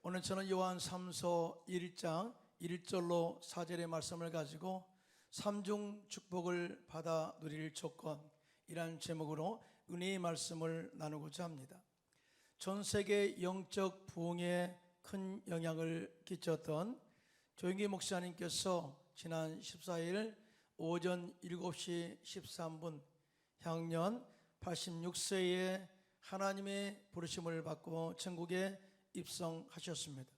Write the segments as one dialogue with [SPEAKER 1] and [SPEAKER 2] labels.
[SPEAKER 1] 오늘 저는 요한 3서 1장 1절로 4절의 말씀을 가지고 삼중 축복을 받아 누릴 조건이라는 제목으로 은혜의 말씀을 나누고자 합니다. 전 세계 영적 부흥에 큰 영향을 끼쳤던 조영기 목사님께서 지난 14일 오전 7시 13분 향년 86세에 하나님의 부르심을 받고 천국에 입성하셨습니다.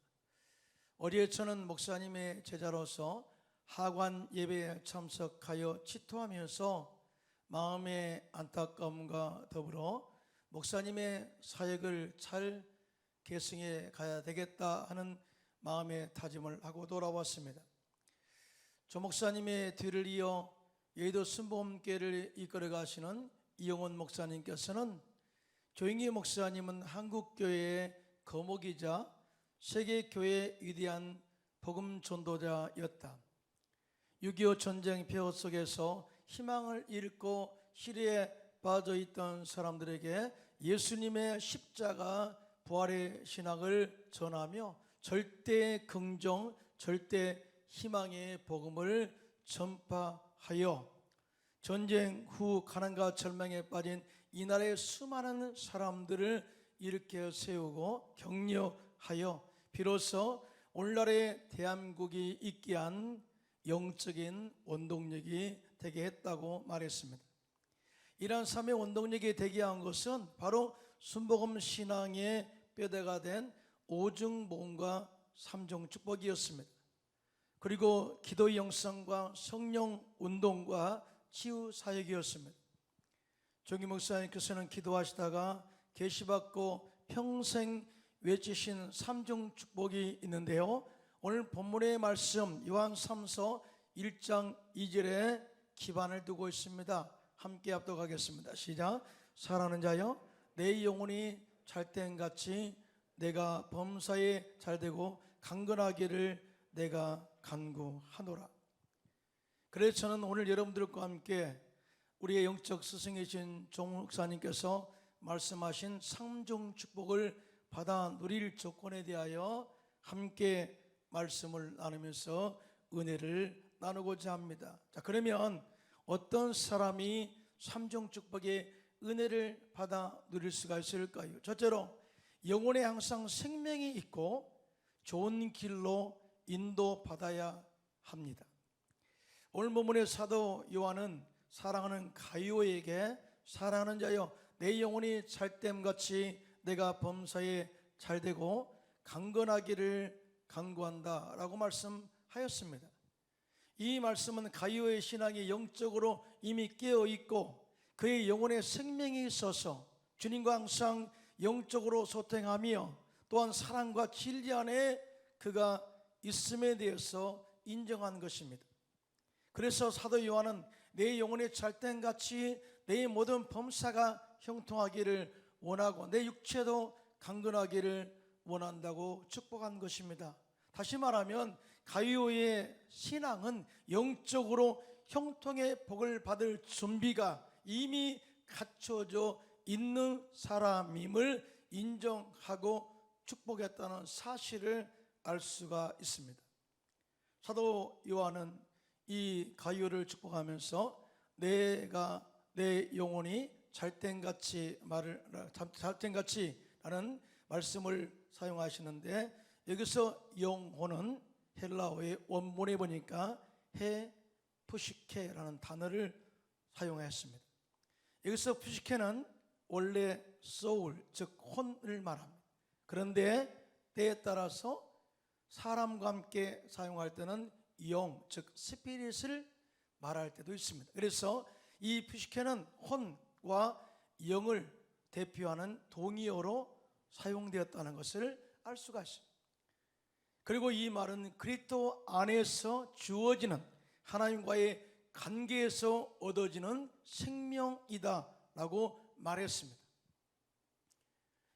[SPEAKER 1] 어리에 저는 목사님의 제자로서 하관 예배에 참석하여 치토하면서 마음의 안타까움과 더불어 목사님의 사역을 잘 계승해 가야 되겠다 하는 마음의 다짐을 하고 돌아왔습니다. 조 목사님의 뒤를 이어 여의도 순복음교회를 이끌어 가시는 이용원 목사님께서는 조영기 목사님은 한국교회의 거목이자 세계교회의 위대한 복음 전도자였다. 6.25 전쟁 폐허 속에서 희망을 잃고 시리에 빠져 있던 사람들에게 예수님의 십자가 부활의 신학을 전하며 절대 긍정, 절대 희망의 복음을 전파하여 전쟁 후 가난과 절망에 빠진 이 나라의 수많은 사람들을 일으켜 세우고 격려하여 비로소 오늘날의 대한민국이 있게 한 영적인 원동력이 되게 했다고 말했습니다. 이러한 삶의 원동력이 되게 한 것은 바로 순복음 신앙의 뼈대가 된 오중복음과 삼중 축복이었습니다. 그리고 기도의 영성과 성령 운동과 치유 사역이었습니다. 조영기 목사님께서는 기도하시다가 계시받고 평생 외치신 삼중 축복이 있는데요, 오늘 본문의 말씀 요한 3서 1장 2절에 기반을 두고 있습니다. 함께 합독하겠습니다. 시작. 사랑하는 자여, 내 영혼이 잘된같이 내가 범사에 잘되고 강건하기를 내가 간구하노라. 그래서 저는 오늘 여러분들과 함께 우리의 영적 스승이신 조 목사님께서 말씀하신 삼중 축복을 받아 누릴 조건에 대하여 함께 말씀을 나누면서 은혜를 나누고자 합니다. 자, 그러면 어떤 사람이 삼중 축복의 은혜를 받아 누릴 수가 있을까요? 첫째로 영혼에 항상 생명이 있고 좋은 길로 인도받아야 합니다. 오늘 본문의 사도 요한은 사랑하는 가룟에게 사랑하는 자여, 내 영혼이 잘됨같이 내가 범사에 잘되고 강건하기를 간구한다 라고 말씀하였습니다. 이 말씀은 가룟의 신앙이 영적으로 이미 깨어있고 그의 영혼에 생명이 있어서 주님과 항상 영적으로 소통하며 또한 사랑과 진리 안에 그가 있음에 대해서 인정한 것입니다. 그래서 사도 요한은 내 영혼이 잘됨같이 내 모든 범사가 형통하기를 원하고 내 육체도 강건하기를 원한다고 축복한 것입니다. 다시 말하면 가룟의 신앙은 영적으로 형통의 복을 받을 준비가 이미 갖춰져 있는 사람임을 인정하고 축복했다는 사실을 알 수가 있습니다. 사도 요한은 이 가룟을 축복하면서 내 영혼이 잘된같이 라는 말씀을 사용하시는데, 여기서 영혼은 헬라어의 원문에 보니까 푸시케라는 단어를 사용했습니다. 여기서 푸시케는 원래 소울, 즉 혼을 말합니다. 그런데 때에 따라서 사람과 함께 사용할 때는 영, 즉 스피릿을 말할 때도 있습니다. 그래서 이 푸시케는 혼과 영을 대표하는 동의어로 사용되었다는 것을 알 수가 있습니다. 그리고 이 말은 그리스도 안에서 주어지는 하나님과의 관계에서 얻어지는 생명이다 라고 말했습니다.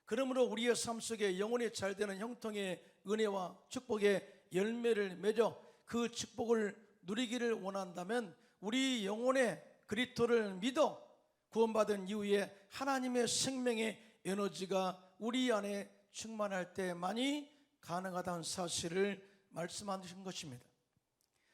[SPEAKER 1] 그러므로 우리의 삶 속에 영혼이 잘되는 형통의 은혜와 축복의 열매를 맺어 그 축복을 누리기를 원한다면 우리 영혼의 그리스도를 믿어 구원받은 이후에 하나님의 생명의 에너지가 우리 안에 충만할 때만이 가능하다는 사실을 말씀하신 것입니다.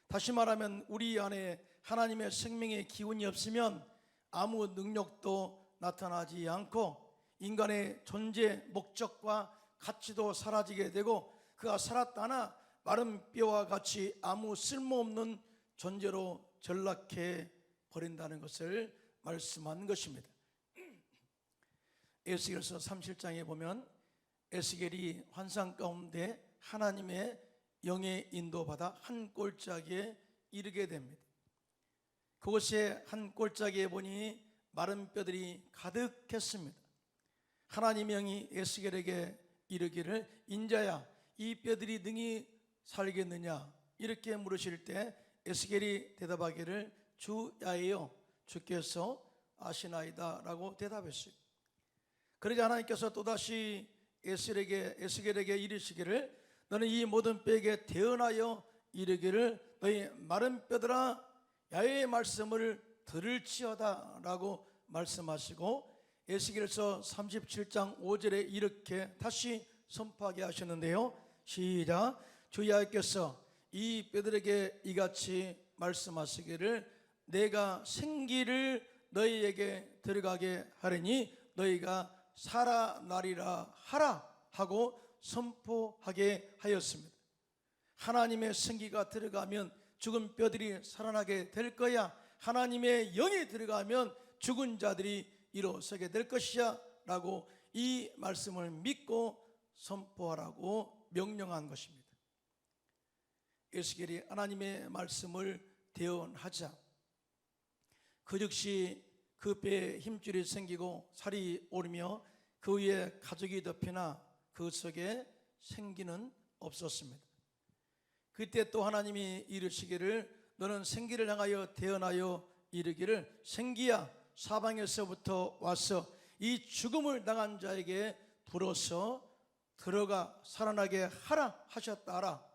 [SPEAKER 1] 다시 말하면 우리 안에 하나님의 생명의 기운이 없으면 아무 능력도 나타나지 않고 인간의 존재 목적과 가치도 사라지게 되고 그가 살았다나 마른 뼈와 같이 아무 쓸모없는 존재로 전락해 버린다는 것을 말씀한 것입니다. 에스겔서 37장에 보면 에스겔이 환상 가운데 하나님의 영에 인도받아 한 골짜기에 이르게 됩니다. 그곳에 한 골짜기에 보니 마른 뼈들이 가득했습니다. 하나님의 영이 에스겔에게 이르기를 인자야 이 뼈들이 능히 살겠느냐 이렇게 물으실 때 에스겔이 대답하기를 주야에요 주께서 아시나이다 라고 대답했어요. 그러자 하나님께서 또다시 에스겔에게 이르시기를 너는 이 모든 뼈에게 대언하여 이르기를 너희 마른 뼈들아 야훼의 말씀을 들을지어다 라고 말씀하시고 에스겔서 37장 5절에 이렇게 다시 선포하게 하셨는데요. 시작. 주 여호와께서 이 뼈들에게 이같이 말씀하시기를 내가 생기를 너희에게 들어가게 하리니 너희가 살아나리라 하라 하고 선포하게 하였습니다. 하나님의 생기가 들어가면 죽은 뼈들이 살아나게 될 거야. 하나님의 영이 들어가면 죽은 자들이 일어서게 될 것이야 라고 이 말씀을 믿고 선포하라고 명령한 것입니다. 에스겔이 하나님의 말씀을 대언하자 그 즉시 그 뼈에 힘줄이 생기고 살이 오르며 그 위에 가죽이 덮이나 그 속에 생기는 없었습니다. 그때 또 하나님이 이르시기를 너는 생기를 향하여 대언하여 이르기를 생기야 사방에서부터 와서 이 죽음을 당한 자에게 불어서 들어가 살아나게 하라 하셨다라.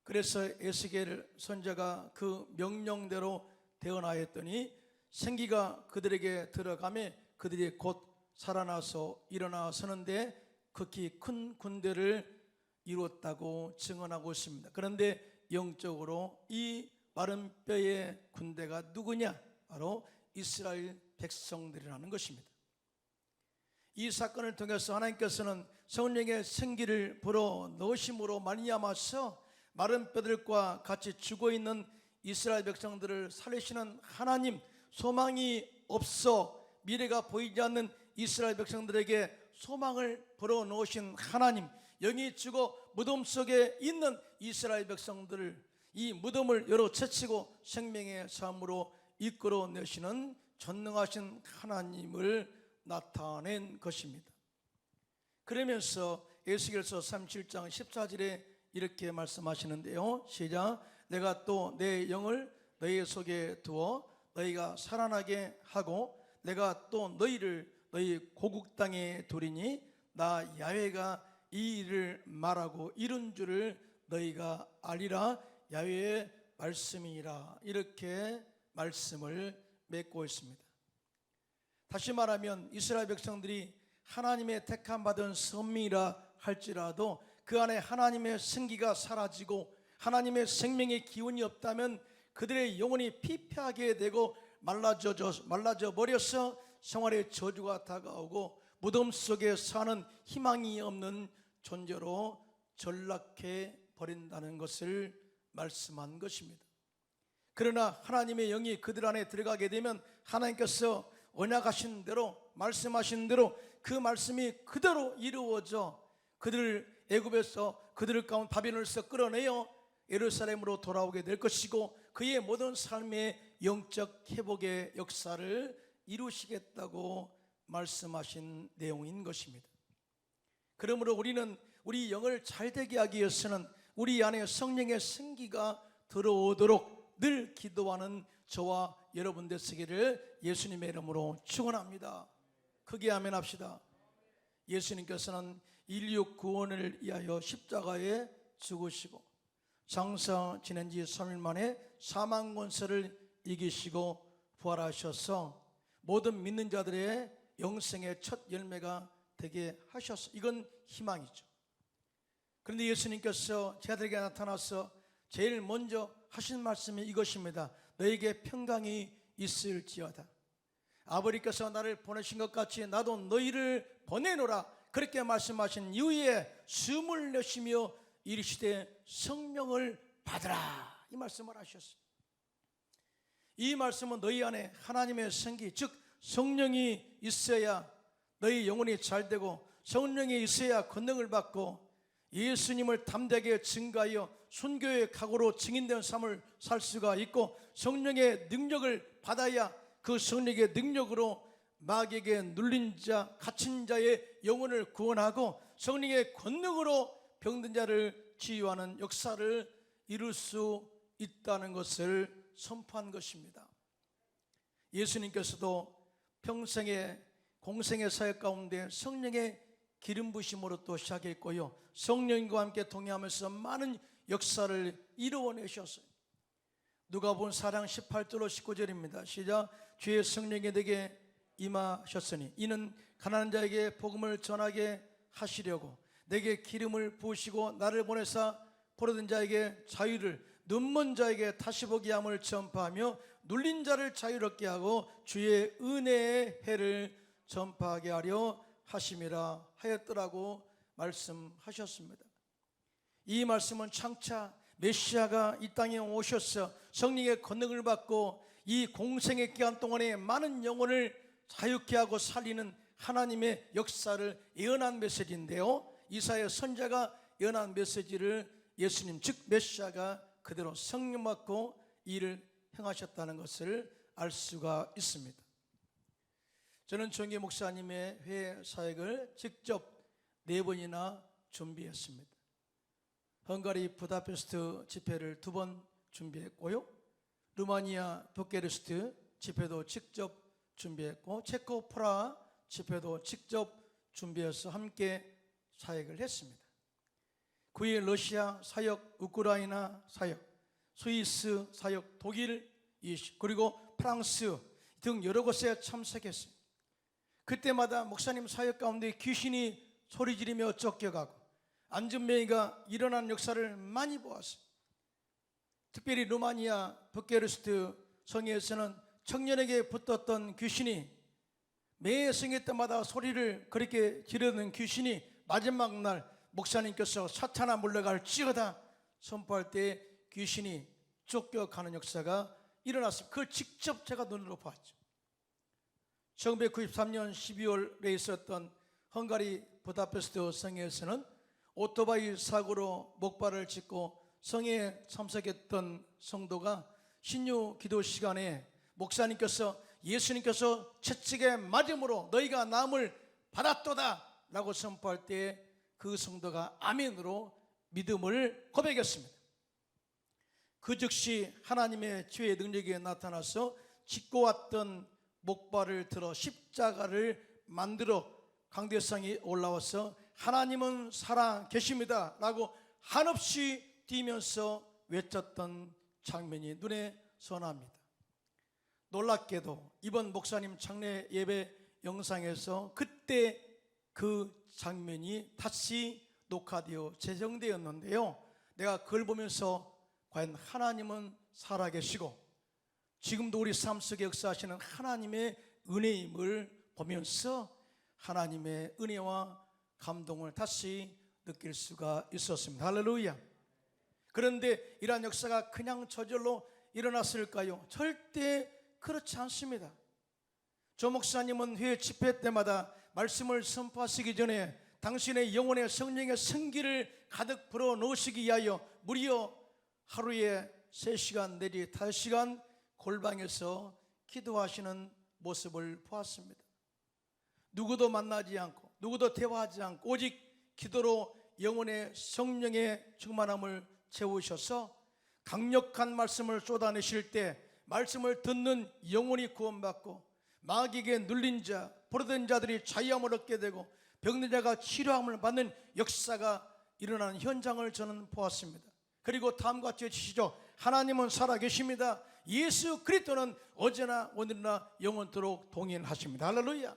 [SPEAKER 1] 그래서 에스겔 선지자가 그 명령대로 대언하였더니 생기가 그들에게 들어가며 그들이 곧 살아나서 일어나 서는데 극히 큰 군대를 이뤘다고 증언하고 있습니다. 그런데 영적으로 이 마른 뼈의 군대가 누구냐? 바로 이스라엘 백성들이라는 것입니다. 이 사건을 통해서 하나님께서는 성령의 생기를 불어 넣으심으로 말미암아서 마른 뼈들과 같이 죽어있는 이스라엘 백성들을 살리시는 하나님, 소망이 없어 미래가 보이지 않는 이스라엘 백성들에게 소망을 불어 넣으신 하나님, 영이 죽어 무덤 속에 있는 이스라엘 백성들을 이 무덤을 열어 제치고 생명의 삶으로 이끌어내시는 전능하신 하나님을 나타낸 것입니다. 그러면서 에스겔서 37장 14절에 이렇게 말씀하시는데요. 시작. 내가 또 내 영을 너희 속에 두어 너희가 살아나게 하고 내가 또 너희를 너희 고국 땅에 두리니 나 야훼가 이 일을 말하고 이룬 줄을 너희가 알리라. 야훼의 말씀이라. 이렇게 말씀을 맺고 있습니다. 다시 말하면 이스라엘 백성들이 하나님의 택함 받은 선민이라 할지라도 그 안에 하나님의 생기가 사라지고 하나님의 생명의 기운이 없다면 그들의 영혼이 피폐하게 되고 말라져 버려서 생활의 저주가 다가오고 무덤 속에 사는 희망이 없는 존재로 전락해 버린다는 것을 말씀한 것입니다. 그러나 하나님의 영이 그들 안에 들어가게 되면 하나님께서 언약하신 대로 말씀하신 대로 그 말씀이 그대로 이루어져 그들을 애굽에서 그들을 가운데 바벨론에서 끌어내어 예루살렘으로 돌아오게 될 것이고 그의 모든 삶의 영적 회복의 역사를 이루시겠다고 말씀하신 내용인 것입니다. 그러므로 우리는 우리 영을 잘되게 하기 위해서는 우리 안에 성령의 생기가 들어오도록 늘 기도하는 저와 여러분 되시기를 예수님의 이름으로 축원합니다. 크게 아멘 합시다. 예수님께서는 인류 구원을 위하여 십자가에 죽으시고 장사 지낸 지 3일 만에 사망 권세를 이기시고 부활하셔서 모든 믿는 자들의 영생의 첫 열매가 되게 하셨어. 이건 희망이죠. 그런데 예수님께서 제자들에게 나타나서 제일 먼저 하신 말씀이 이것입니다. 너에게 평강이 있을지어다. 아버지께서 나를 보내신 것 같이 나도 너희를 보내노라. 그렇게 말씀하신 이후에 숨을 내쉬며 이르시되 성령을 받으라, 이 말씀을 하셨어요. 이 말씀은 너희 안에 하나님의 생기, 즉 성령이 있어야 너희 영혼이 잘되고, 성령이 있어야 권능을 받고 예수님을 담대하게 증거하여 순교의 각오로 증인된 삶을 살 수가 있고, 성령의 능력을 받아야 그 성령의 능력으로 마귀에게 눌린 자, 갇힌 자의 영혼을 구원하고 성령의 권능으로 병든 자를 치유하는 역사를 이룰 수 있다는 것을 선포한 것입니다. 예수님께서도 평생의 공생의 사역 가운데 성령의 기름 부심으로 또 시작했고요, 성령과 함께 동행하면서 많은 역사를 이루어내셨어요. 누가복음 4장 18절로 19절입니다. 시작. 주의 성령이 내게 임하셨으니 이는 가난한 자에게 복음을 전하게 하시려고 내게 기름을 부으시고 나를 보내사 포로된 자에게 자유를, 눈먼 자에게 다시 보게 함을 전파하며 눌린 자를 자유롭게 하고 주의 은혜의 해를 전파하게 하려 하심이라 하였더라고 말씀하셨습니다. 이 말씀은 장차 메시아가 이 땅에 오셔서 성령의 권능을 받고 이 공생의 기간 동안에 많은 영혼을 자유케 하고 살리는 하나님의 역사를 예언한 메시지인데요, 이사야 선지자가 예언한 메시지를 예수님 즉 메시아가 그대로 성령 받고 일을 행하셨다는 것을 알 수가 있습니다. 저는 정계 목사님의 회의 사역을 직접 4번이나 준비했습니다. 헝가리 부다페스트 집회를 2번 준비했고요, 루마니아 부케레스트 집회도 직접 준비했고, 체코 프라하 집회도 직접 준비해서 함께 사역을 했습니다. 그 후에 러시아 사역, 우크라이나 사역, 스위스 사역, 독일, 그리고 프랑스 등 여러 곳에 참석했어요. 그때마다 목사님 사역 가운데 귀신이 소리 지르며 쫓겨가고 안전뱅이가 일어나는 역사를 많이 보았어요. 특별히 루마니아 부케레스트 성회에서는 청년에게 붙었던 귀신이 매 성회 때마다 소리를 그렇게 지르는 귀신이 마지막 날 목사님께서 사탄아 물러갈지어다 선포할 때 귀신이 쫓겨가는 역사가 일어났습니다. 그걸 직접 제가 눈으로 봤죠. 1993년 12월에 있었던 헝가리 부다페스트 성회에서는 오토바이 사고로 목발을 짚고 성회에 참석했던 성도가 신유 기도 시간에 목사님께서 예수님께서 채찍에 맞음으로 너희가 나음을 받았도다 라고 선포할 때 그 성도가 아멘으로 믿음을 고백했습니다. 그 즉시 하나님의 주의 능력이 나타나서 짚고 왔던 목발을 들어 십자가를 만들어 강대상이 올라와서 하나님은 살아 계십니다 라고 한없이 뛰면서 외쳤던 장면이 눈에 선합니다. 놀랍게도 이번 목사님 장례 예배 영상에서 그때 그 장면이 다시 녹화되어 재정되었는데요, 내가 그걸 보면서 과연 하나님은 살아계시고 지금도 우리 삶 속에 역사하시는 하나님의 은혜임을 보면서 하나님의 은혜와 감동을 다시 느낄 수가 있었습니다. 할렐루야. 그런데 이러한 역사가 그냥 저절로 일어났을까요? 절대 그렇지 않습니다. 조 목사님은 회의 집회 때마다 말씀을 선포하시기 전에 당신의 영혼에 성령의 생기를 가득 불어 넣으시기 위하여 무려 하루에 3시간 내지 5시간 골방에서 기도하시는 모습을 보았습니다. 누구도 만나지 않고 누구도 대화하지 않고 오직 기도로 영혼의 성령의 충만함을 채우셔서 강력한 말씀을 쏟아내실 때 말씀을 듣는 영혼이 구원받고 마귀에게 눌린 자, 포로된 자들이 자유함을 얻게 되고 병든 자가 치료함을 받는 역사가 일어나는 현장을 저는 보았습니다. 그리고 다음과 같이 해주시죠. 하나님은 살아계십니다. 예수 그리스도는 어제나 오늘이나 영원토록 동행하십니다. 할렐루야.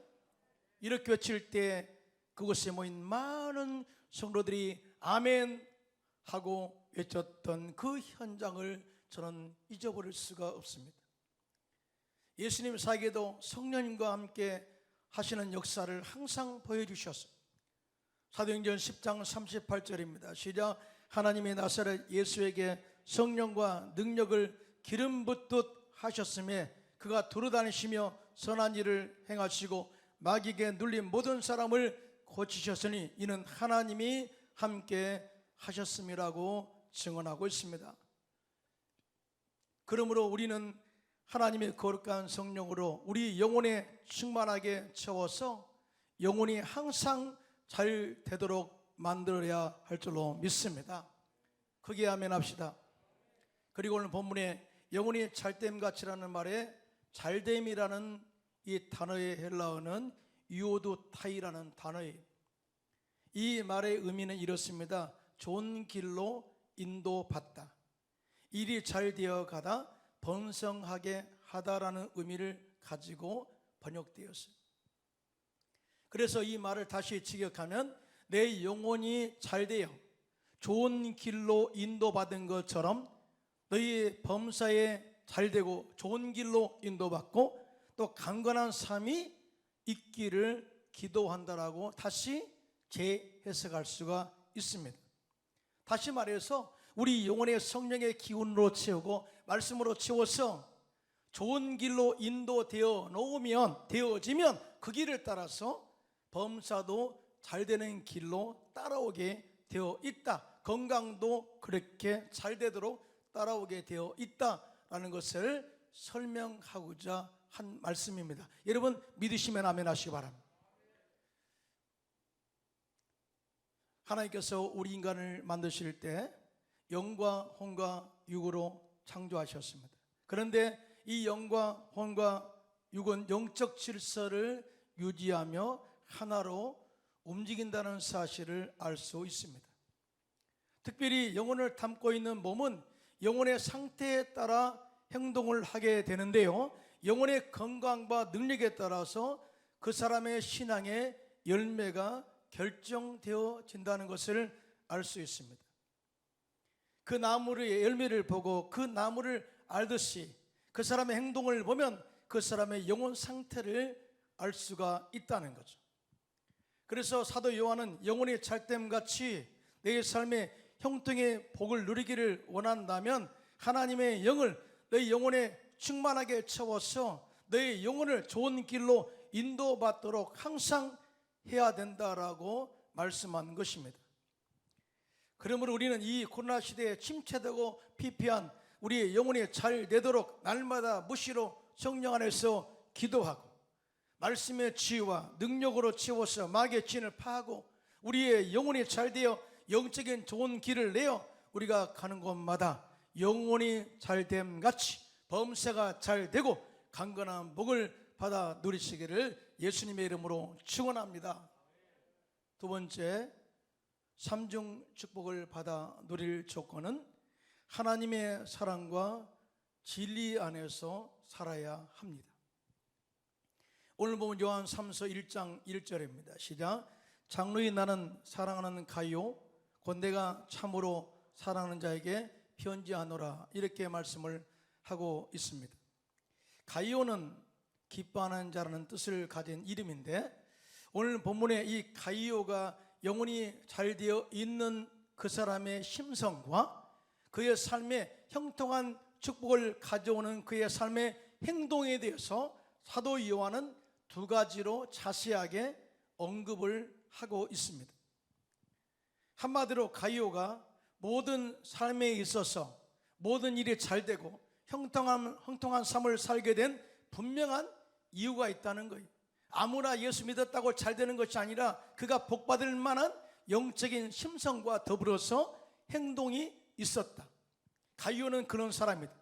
[SPEAKER 1] 이렇게 외칠 때 그곳에 모인 많은 성도들이 아멘 하고 외쳤던 그 현장을 저는 잊어버릴 수가 없습니다. 예수님 사역에도 성령님과 함께 하시는 역사를 항상 보여주셨어요. 사도행전 10장 38절입니다. 시작. 하나님이 나사렛 예수에게 성령과 능력을 기름 붓듯 하셨음에 그가 두루다니시며 선한 일을 행하시고 마귀에게 눌린 모든 사람을 고치셨으니 이는 하나님이 함께 하셨음이라고 증언하고 있습니다. 그러므로 우리는 하나님의 거룩한 성령으로 우리 영혼에 충만하게 채워서 영혼이 항상 잘 되도록 만들어야 할 줄로 믿습니다. 크게 아멘 합시다. 그리고 오늘 본문에 영혼이 잘됨같이라는 말에 잘됨이라는 이 단어의 헬라어는 유오두타이라는 단어예요. 이 말의 의미는 이렇습니다. 좋은 길로 인도받다, 일이 잘 되어 가다, 번성하게 하다라는 의미를 가지고 번역되었어요. 그래서 이 말을 다시 직역하면 내 영혼이 잘 되어 좋은 길로 인도받은 것처럼 너희의 범사에 잘 되고 좋은 길로 인도받고 또 강건한 삶이 있기를 기도한다라고 다시 재해석할 수가 있습니다. 다시 말해서 우리 영혼의 성령의 기운으로 채우고 말씀으로 채워서 좋은 길로 인도되어 놓으면 되어지면 그 길을 따라서 범사도 잘 되는 길로 따라오게 되어 있다. 건강도 그렇게 잘 되도록 따라오게 되어 있다라는 것을 설명하고자 한 말씀입니다. 여러분 믿으시면 아멘 하시기 바랍니다. 하나님께서 우리 인간을 만드실 때 영과 혼과 육으로 창조하셨습니다. 그런데 이 영과 혼과 육은 영적 질서를 유지하며 하나로 움직인다는 사실을 알 수 있습니다. 특별히 영혼을 담고 있는 몸은 영혼의 상태에 따라 행동을 하게 되는데요, 영혼의 건강과 능력에 따라서 그 사람의 신앙의 열매가 결정되어진다는 것을 알 수 있습니다. 그 나무의 열매를 보고 그 나무를 알듯이 그 사람의 행동을 보면 그 사람의 영혼 상태를 알 수가 있다는 거죠. 그래서 사도 요한은 영혼이 잘됨같이 내 삶의 형통의 복을 누리기를 원한다면 하나님의 영을 너희 영혼에 충만하게 채워서 너희 영혼을 좋은 길로 인도받도록 항상 해야 된다라고 말씀한 것입니다. 그러므로 우리는 이 코로나 시대에 침체되고 피폐한 우리의 영혼이 잘 되도록 날마다 무시로 성령 안에서 기도하고 말씀의 지혜와 능력으로 채워서 마귀의 진을 파하고 우리의 영혼이 잘 되어 영적인 좋은 길을 내어 우리가 가는 곳마다 영혼이 잘됨같이 범사가 잘 되고 강건한 복을 받아 누리시기를 예수님의 이름으로 축원합니다. 두 번째, 삼중 축복을 받아 누릴 조건은 하나님의 사랑과 진리 안에서 살아야 합니다. 오늘 보면 요한 3서 1장 1절입니다. 시작. 장로인 나는 사랑하는 가요 곧 내가 참으로 사랑하는 자에게 편지하노라, 이렇게 말씀을 하고 있습니다. 가이오는 기뻐하는 자라는 뜻을 가진 이름인데 오늘 본문에 이 가이오가 영혼이 잘 되어 있는 그 사람의 심성과 그의 삶에 형통한 축복을 가져오는 그의 삶의 행동에 대해서 사도 요한은 두 가지로 자세하게 언급을 하고 있습니다. 한마디로 가이오가 모든 삶에 있어서 모든 일이 잘 되고 형통한 삶을 살게 된 분명한 이유가 있다는 거예요. 아무나 예수 믿었다고 잘 되는 것이 아니라 그가 복받을 만한 영적인 심성과 더불어서 행동이 있었다. 가이오는 그런 사람이다.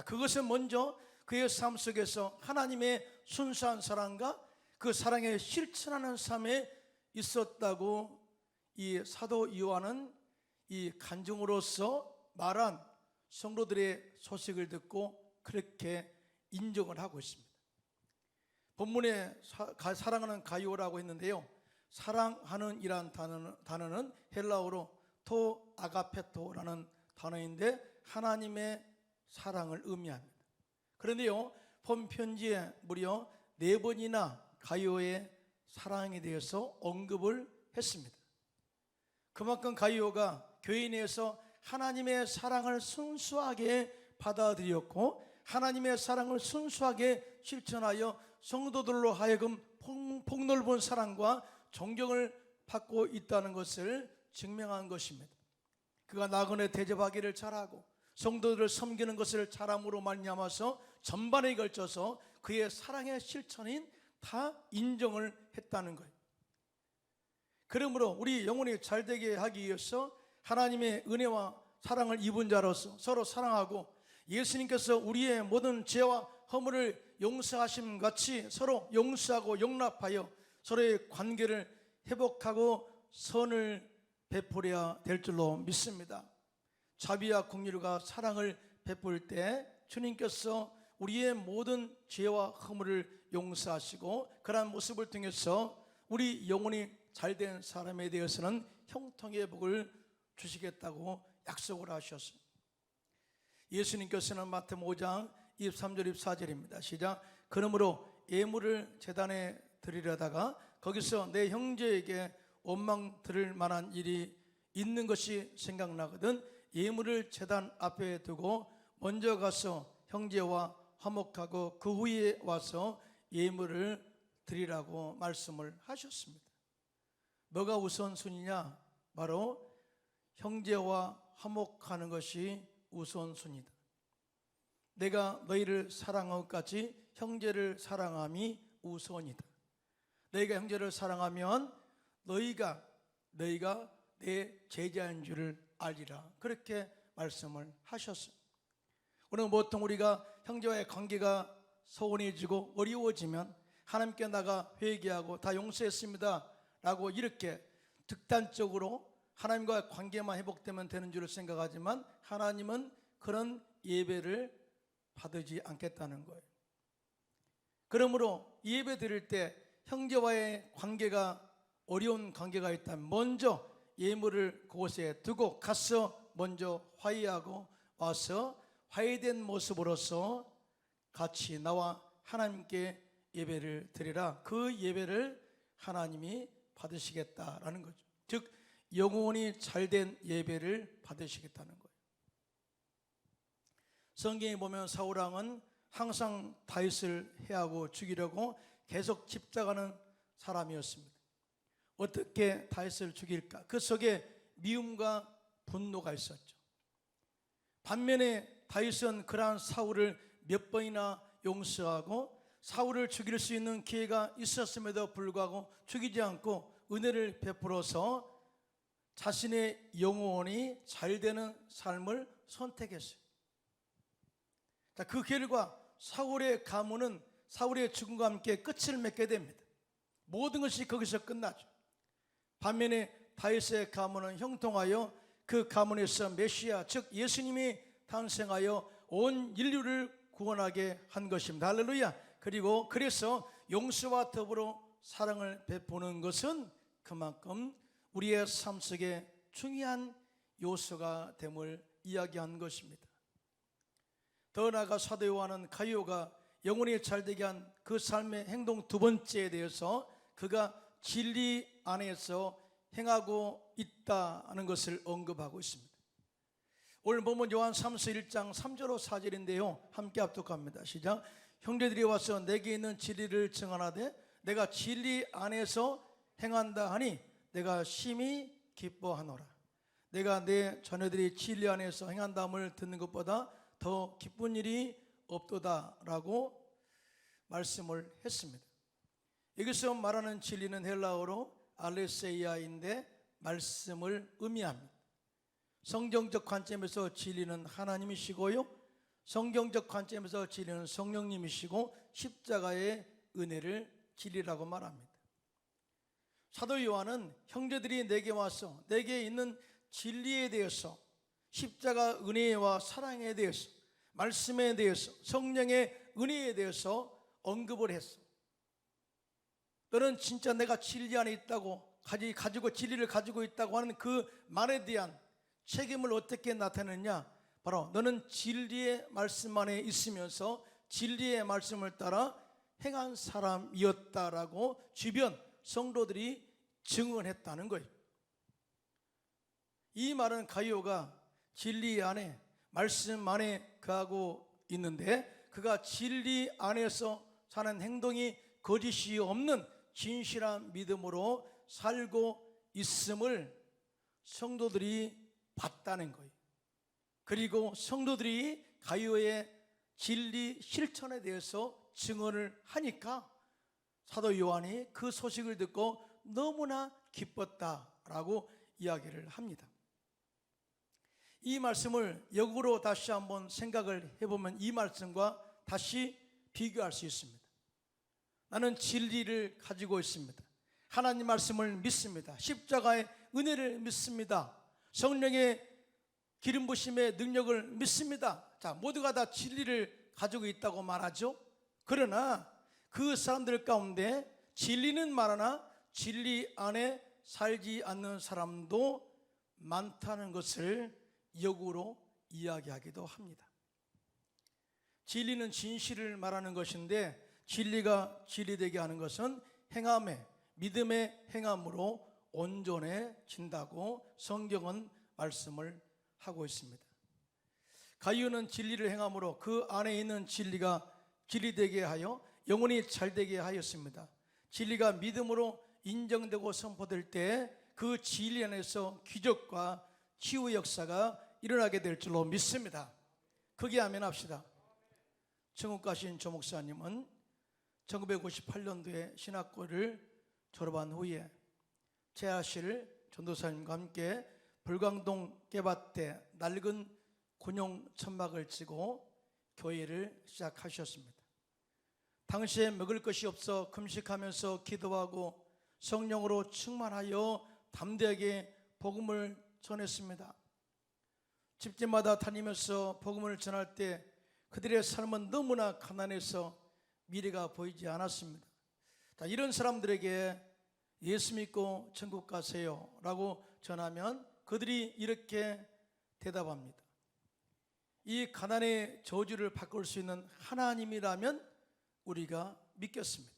[SPEAKER 1] 그것은 먼저 그의 삶 속에서 하나님의 순수한 사랑과 그 사랑에 실천하는 삶에 있었다고 이 사도 요한은 이 간증으로서 말한 성도들의 소식을 듣고 그렇게 인정을 하고 있습니다. 본문에 사랑하는 가이오라고 했는데요, 사랑하는 이란 단어는 헬라어로 토 아가페토라는 단어인데 하나님의 사랑을 의미합니다. 그런데요, 본 편지에 무려 4번이나 가이오의 사랑에 대해서 언급을 했습니다. 그만큼 가이오가 교회 내에서 하나님의 사랑을 순수하게 받아들였고 하나님의 사랑을 순수하게 실천하여 성도들로 하여금 폭넓은 사랑과 존경을 받고 있다는 것을 증명한 것입니다. 그가 나그네 대접하기를 잘하고 성도들을 섬기는 것을 잘함으로 말미암아서 전반에 걸쳐서 그의 사랑의 실천인 다 인정을 했다는 거예요. 그러므로 우리 영혼이 잘되게 하기 위해서 하나님의 은혜와 사랑을 입은 자로서 서로 사랑하고 예수님께서 우리의 모든 죄와 허물을 용서하심 같이 서로 용서하고 용납하여 서로의 관계를 회복하고 선을 베풀어야 될 줄로 믿습니다. 자비와 긍휼과 사랑을 베풀 때 주님께서 우리의 모든 죄와 허물을 용서하시고 그러한 모습을 통해서 우리 영혼이 잘된 사람에 대해서는 형통의 복을 주시겠다고 약속을 하셨습니다. 예수님께서는 마태복음 5장 23절 24절입니다. 시작. 그러므로 예물을 제단에 드리려다가 거기서 내 형제에게 원망 들을 만한 일이 있는 것이 생각나거든 예물을 제단 앞에 두고 먼저 가서 형제와 화목하고 그 후에 와서 예물을 드리라고 말씀을 하셨습니다. 뭐가 우선순위냐? 바로 형제와 화목하는 것이 우선순위다. 내가 너희를 사랑한 것까지 형제를 사랑함이 우선이다. 너희가 형제를 사랑하면 너희가 내 제자인 줄을 알리라. 그렇게 말씀을 하셨습니다. 오늘 보통 우리가 형제와의 관계가 소원해지고 어려워지면 하나님께 나가 회개하고 다 용서했습니다 라고 이렇게 득단적으로 하나님과 관계만 회복되면 되는 줄 생각하지만 하나님은 그런 예배를 받지 않겠다는 거예요. 그러므로 예배 드릴 때 형제와의 관계가 어려운 관계가 있다면 먼저 예물을 그곳에 두고 가서 먼저 화해하고 와서 화해된 모습으로서 같이 나와 하나님께 예배를 드리라. 그 예배를 하나님이 받으시겠다라는 거죠. 즉 영혼이 잘된 예배를 받으시겠다는 거예요. 성경에 보면 사울왕은 항상 다윗을 해하고 죽이려고 계속 집착하는 사람이었습니다. 어떻게 다윗을 죽일까? 그 속에 미움과 분노가 있었죠. 반면에 다윗은 그러한 사울을 몇 번이나 용서하고 사울을 죽일 수 있는 기회가 있었음에도 불구하고 죽이지 않고 은혜를 베풀어서 자신의 영혼이 잘되는 삶을 선택했어요. 자, 그 결과 사울의 가문은 사울의 죽음과 함께 끝을 맺게 됩니다. 모든 것이 거기서 끝나죠. 반면에 다윗의 가문은 형통하여 그 가문에서 메시아 즉 예수님이 탄생하여 온 인류를 구원하게 한 것입니다. 할렐루야. 그리고 그래서 용서와 더불어 사랑을 베푸는 것은 그만큼 우리의 삶 속에 중요한 요소가 됨을 이야기한 것입니다. 더 나아가 사도 요한은 가이오가 영혼이 잘되게 한 그 삶의 행동 두 번째에 대해서 그가 진리 안에서 행하고 있다는 것을 언급하고 있습니다. 오늘 보면 요한 3서 1장 3절로 4절인데요 함께 합독합니다. 시작. 형제들이 와서 내게 있는 진리를 증언하되 내가 진리 안에서 행한다 하니 내가 심히 기뻐하노라. 내가 내 자녀들이 진리 안에서 행한다함을 듣는 것보다 더 기쁜 일이 없도다 라고 말씀을 했습니다. 여기서 말하는 진리는 헬라어로 알레세이아인데 말씀을 의미합니다. 성경적 관점에서 진리는 하나님이시고요 성경적 관점에서 진리는 성령님이시고 십자가의 은혜를 진리라고 말합니다. 사도 요한은 형제들이 내게 와서 내게 있는 진리에 대해서 십자가 은혜와 사랑에 대해서 말씀에 대해서 성령의 은혜에 대해서 언급을 했어. 너는 진짜 내가 진리 안에 있다고 가지고 진리를 가지고 있다고 하는 그 말에 대한 책임을 어떻게 나타내느냐? 바로 너는 진리의 말씀 안에 있으면서 진리의 말씀을 따라 행한 사람이었다라고 주변 성도들이 증언했다는 거예요. 이 말은 가이오가 진리 안에 말씀 안에 거하고 있는데 그가 진리 안에서 사는 행동이 거짓이 없는 진실한 믿음으로 살고 있음을 성도들이 봤다는 거예요. 그리고 성도들이 가이오의 진리 실천에 대해서 증언을 하니까 사도 요한이 그 소식을 듣고 너무나 기뻤다라고 이야기를 합니다. 이 말씀을 역으로 다시 한번 생각을 해보면 이 말씀과 다시 비교할 수 있습니다. 나는 진리를 가지고 있습니다. 하나님 말씀을 믿습니다. 십자가의 은혜를 믿습니다. 성령의 기름 부심의 능력을 믿습니다. 자, 모두가 다 진리를 가지고 있다고 말하죠. 그러나 그 사람들 가운데 진리는 말하나 진리 안에 살지 않는 사람도 많다는 것을 역으로 이야기하기도 합니다. 진리는 진실을 말하는 것인데 진리가 진리되게 하는 것은 행함에 믿음의 행함으로 온전해진다고 성경은 말씀을 하고 있습니다. 가이오는 진리를 행함으로 그 안에 있는 진리가 진리되게 하여 영혼이 잘되게 하였습니다. 진리가 믿음으로 인정되고 선포될 때 그 진리 안에서 기적과 치유 역사가 일어나게 될 줄로 믿습니다. 크게 아멘 합시다. 천국 가신 조 목사님은 1958년도에 신학교를 졸업한 후에 최하실 전도사님과 함께 불광동 깨밭에 낡은 군용 천막을 치고 교회를 시작하셨습니다. 당시에 먹을 것이 없어 금식하면서 기도하고 성령으로 충만하여 담대하게 복음을 전했습니다. 집집마다 다니면서 복음을 전할 때 그들의 삶은 너무나 가난해서 미래가 보이지 않았습니다. 자, 이런 사람들에게 예수 믿고 천국 가세요 라고 전하면 그들이 이렇게 대답합니다. 이 가난의 저주를 바꿀 수 있는 하나님이라면 우리가 믿겠습니다.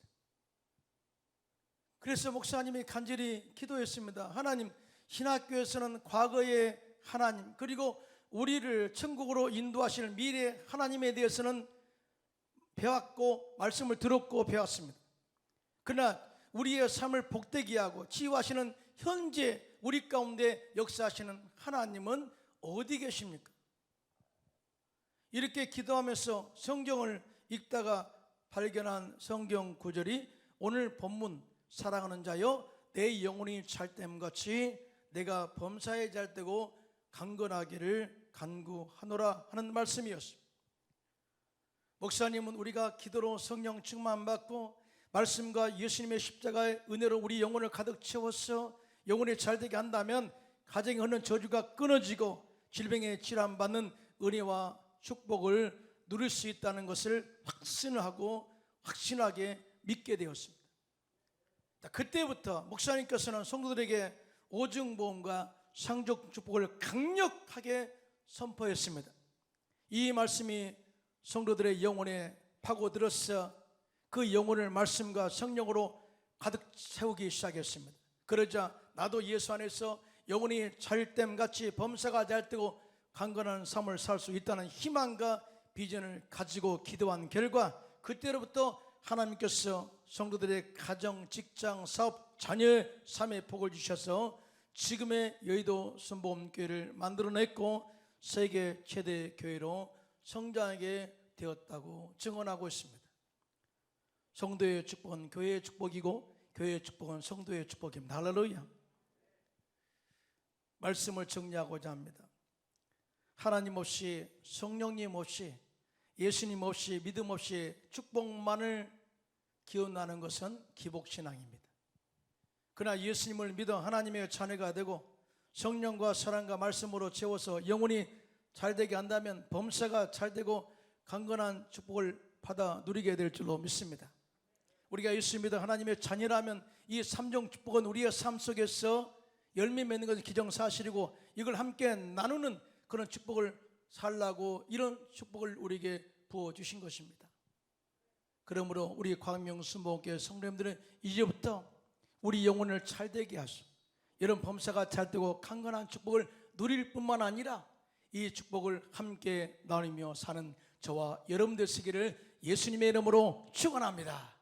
[SPEAKER 1] 그래서 목사님이 간절히 기도했습니다. 하나님, 신학교에서는 과거의 하나님 그리고 우리를 천국으로 인도하실 미래 하나님에 대해서는 배웠고 말씀을 들었고 배웠습니다. 그러나 우리의 삶을 복되게 하고 치유하시는 현재 우리 가운데 역사하시는 하나님은 어디 계십니까? 이렇게 기도하면서 성경을 읽다가 발견한 성경 구절이 오늘 본문 사랑하는 자여 내 영혼이 찰됨같이 내가 범사에 잘되고 강건하기를 간구하노라 하는 말씀이었습니다. 목사님은 우리가 기도로 성령 충만받고 말씀과 예수님의 십자가의 은혜로 우리 영혼을 가득 채워서 영혼이 잘되게 한다면 가정에 흐르는 저주가 끊어지고 질병에 질환받는 은혜와 축복을 누릴 수 있다는 것을 확신하고 확신하게 믿게 되었습니다. 그때부터 목사님께서는 성도들에게 오중보험과 상속 축복을 강력하게 선포했습니다. 이 말씀이 성도들의 영혼에 파고들어서 그 영혼을 말씀과 성령으로 가득 채우기 시작했습니다. 그러자 나도 예수 안에서 영혼이 잘됨같이 범사가 잘되고 강건한 삶을 살 수 있다는 희망과 비전을 가지고 기도한 결과 그때로부터 하나님께서 성도들의 가정, 직장, 사업, 자녀의 삶의 복을 주셔서 지금의 여의도 순복음교회를 만들어냈고 세계 최대 교회로 성장하게 되었다고 증언하고 있습니다. 성도의 축복은 교회의 축복이고 교회의 축복은 성도의 축복입니다. 할렐루야. 말씀을 정리하고자 합니다. 하나님 없이 성령님 없이 예수님 없이 믿음 없이 축복만을 기원하는 것은 기복신앙입니다. 그러나 예수님을 믿어 하나님의 자녀가 되고 성령과 사랑과 말씀으로 채워서 영혼이 잘되게 한다면 범사가 잘되고 강건한 축복을 받아 누리게 될 줄로 믿습니다. 우리가 예수 믿어 하나님의 자녀라면 이 삼종 축복은 우리의 삶 속에서 열매 맺는 것은 기정사실이고, 이걸 함께 나누는 그런 축복을 살라고 이런 축복을 우리에게 부어주신 것입니다. 그러므로 우리 광명순복음교회 성도님들은 이제부터 우리 영혼을 잘되게 하시고, 이런 범사가 잘되고 강건한 축복을 누릴 뿐만 아니라 이 축복을 함께 나누며 사는 저와 여러분 되시기를 예수님의 이름으로 축원합니다.